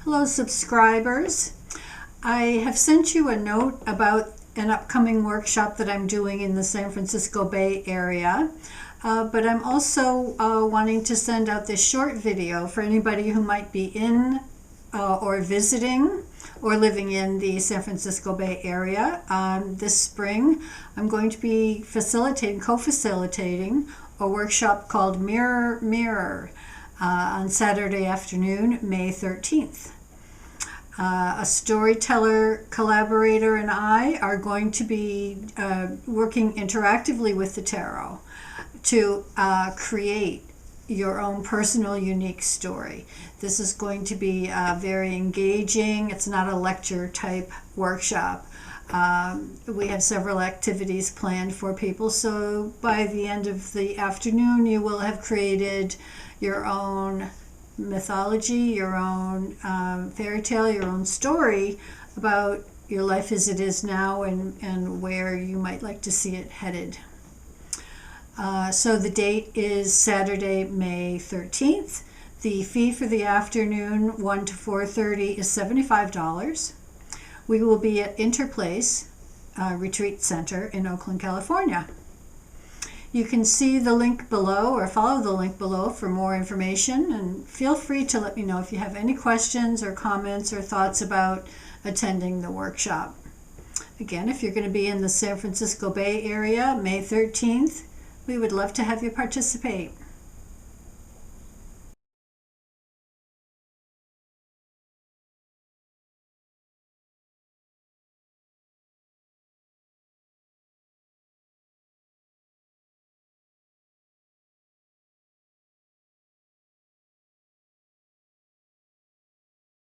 Hello subscribers. I have sent you a note about an upcoming workshop that I'm doing in the San Francisco Bay Area. But I'm also wanting to send out this short video for anybody who might be in or visiting or living in the San Francisco Bay Area. This spring, I'm going to be co-facilitating a workshop called Mirror Mirror on Saturday afternoon, May 13th. A storyteller collaborator and I are going to be working interactively with the tarot to create your own personal unique story. This is going to be very engaging. It's not a lecture type workshop. We have several activities planned for people, so by the end of the afternoon you will have created your own mythology, your own fairy tale, your own story about your life as it is now and where you might like to see it headed. So the date is Saturday, May 13th. The fee for the afternoon, 1 to 4:30, is $75. We will be at Interplace Retreat Center in Oakland, California. You can see the link below or follow the link below for more information, and feel free to let me know if you have any questions or comments or thoughts about attending the workshop. Again, if you're going to be in the San Francisco Bay Area, May 13th, we would love to have you participate.